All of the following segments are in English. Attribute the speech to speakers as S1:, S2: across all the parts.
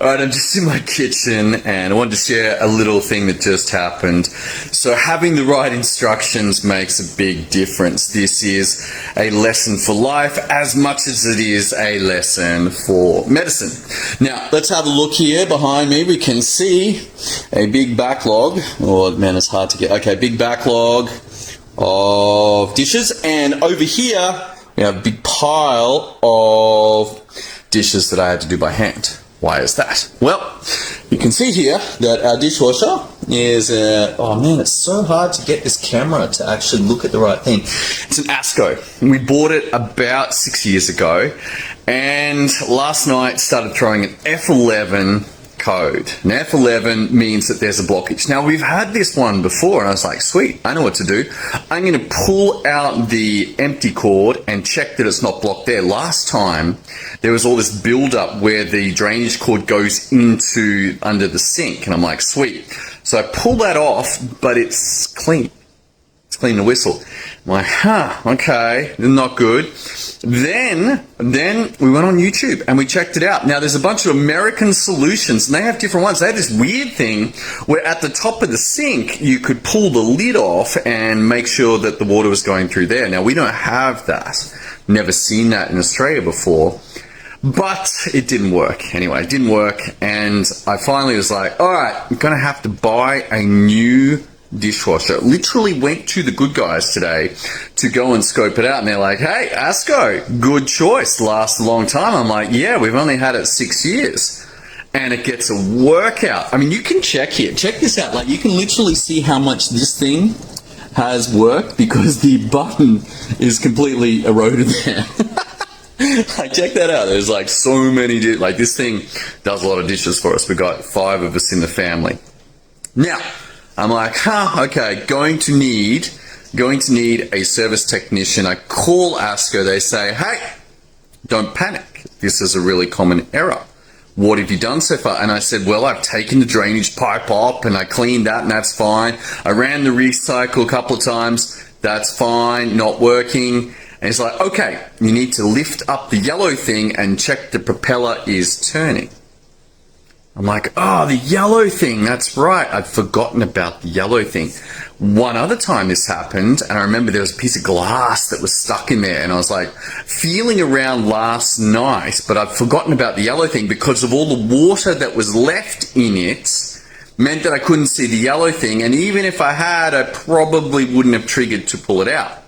S1: All right, I'm just in my kitchen and I wanted to share a little thing that just happened. So having the right instructions makes a big difference. This is a lesson for life as much as it is a lesson for medicine. Now, let's have a look here behind me. We can see a big backlog. Oh, man, it's hard to get. Okay, big backlog of dishes. And over here, we have a big pile of dishes that I had to do by hand. Why is that? Well, you can see here that our dishwasher is, oh man, it's so hard to get this camera to actually look at the right thing. It's an ASCO. We bought it about 6 years ago, and last night started throwing an F11 code. An F11 means that there's a blockage. Now, we've had this one before, and I was like, sweet, I know what to do. I'm going to pull out the empty cord and check that it's not blocked there. Last time, there was all this build-up where the drainage cord goes into under the sink, and I'm like, sweet. So I pull that off, but it's clean. It's clean to whistle. I'm like, okay, not good. Then we went on YouTube and we checked it out. Now, there's a bunch of American solutions, and they have different ones. They have this weird thing where at the top of the sink, you could pull the lid off and make sure that the water was going through there. Now, we don't have that. Never seen that in Australia before. But it didn't work. Anyway, it didn't work. And I finally was like, all right, I'm going to have to buy a new dishwasher. Literally went to the Good Guys today to go and scope it out, and they're like, hey, ASCO, good choice, lasts a long time. I'm like, yeah, we've only had it 6 years, and it gets a workout. I mean, you can check here, check this out, like you can literally see how much this thing has worked because the button is completely eroded there. Like, check that out. There's like so many, like this thing does a lot of dishes for us. We've got 5 of us in the family. Now, I'm like, okay, going to need a service technician. I call ASCO. They say, hey, don't panic. This is a really common error. What have you done so far? And I said, well, I've taken the drainage pipe up and I cleaned that and that's fine. I ran the recycle a couple of times. That's fine, not working. And it's like, okay, you need to lift up the yellow thing and check the propeller is turning. I'm like, oh, the yellow thing, that's right. I'd forgotten about the yellow thing. One other time this happened, and I remember there was a piece of glass that was stuck in there, and I was like feeling around last night, but I'd forgotten about the yellow thing because of all the water that was left in it meant that I couldn't see the yellow thing, and even if I had, I probably wouldn't have triggered to pull it out.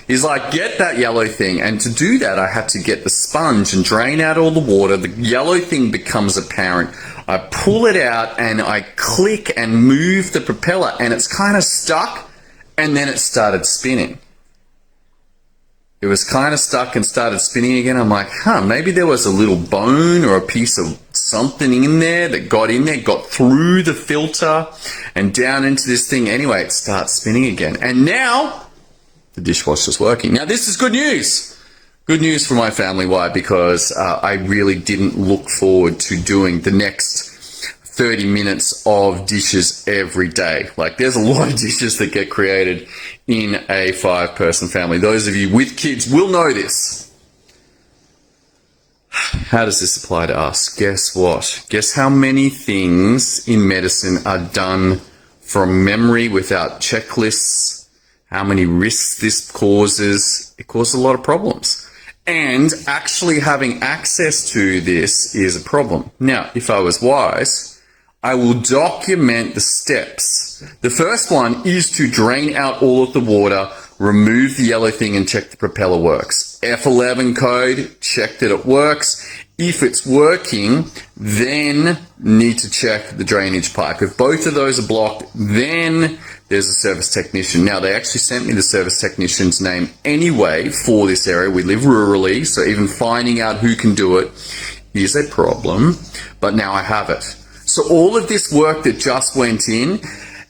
S1: He's like, get that yellow thing. And to do that, I had to get the sponge and drain out all the water. The yellow thing becomes apparent. I pull it out and I click and move the propeller and it's kind of stuck, and then it started spinning. It was kind of stuck and started spinning again. I'm like, maybe there was a little bone or a piece of something in there that got in there, got through the filter and down into this thing. Anyway, it starts spinning again. And now the dishwasher's working. Now, this is good news. Good news for my family. Why? Because I really didn't look forward to doing the next 30 minutes of dishes every day. Like, there's a lot of dishes that get created in a 5-person family. Those of you with kids will know this. How does this apply to us? Guess what? Guess how many things in medicine are done from memory without checklists? How many risks this causes? It causes a lot of problems. And actually having access to this is a problem. Now, if I was wise, I will document the steps. The first one is to drain out all of the water, remove the yellow thing and check the propeller works. F11 code, check that it works. If it's working, then need to check the drainage pipe. If both of those are blocked, then there's a service technician. Now, they actually sent me the service technician's name anyway for this area. We live rurally, so even finding out who can do it is a problem, but now I have it. So all of this work that just went in,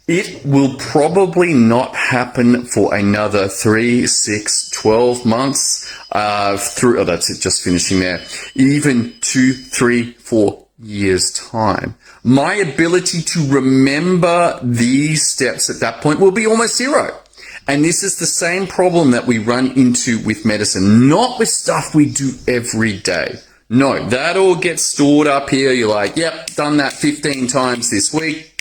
S1: it will probably not happen for another 3, 6, 12 months. Oh, that's it, just finishing there. Even 2, 3, 4 years' time. My ability to remember these steps at that point will be almost zero. And this is the same problem that we run into with medicine, not with stuff we do every day. No, that all gets stored up here. You're like, yep, done that 15 times this week.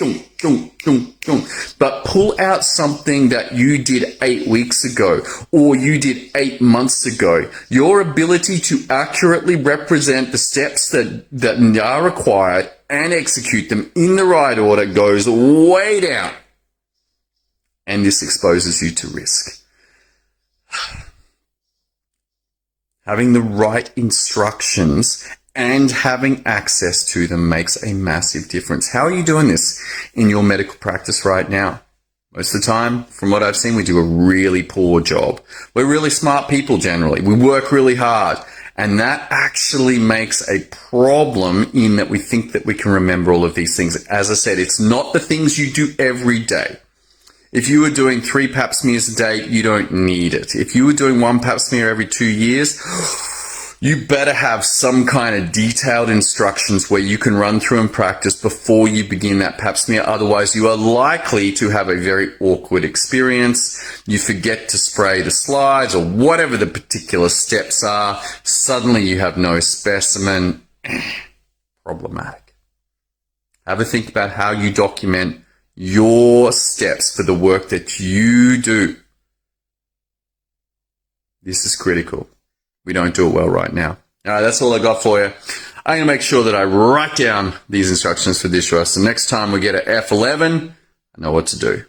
S1: But pull out something that you did 8 weeks ago or you did 8 months ago. Your ability to accurately represent the steps that are required and execute them in the right order goes way down. And this exposes you to risk. Having the right instructions and having access to them makes a massive difference. How are you doing this in your medical practice right now? Most of the time, from what I've seen, we do a really poor job. We're really smart people generally. We work really hard. And that actually makes a problem in that we think that we can remember all of these things. As I said, it's not the things you do every day. If you were doing 3 pap smears a day, you don't need it. If you were doing 1 pap smear every 2 years, you better have some kind of detailed instructions where you can run through and practice before you begin that pap smear. Otherwise, you are likely to have a very awkward experience. You forget to spray the slides or whatever the particular steps are. Suddenly you have no specimen. Problematic. Have a think about how you document your steps for the work that you do. This is critical. We don't do it well right now. All right, that's all I got for you. I'm going to make sure that I write down these instructions for dishwasher. So next time we get an F11, I know what to do.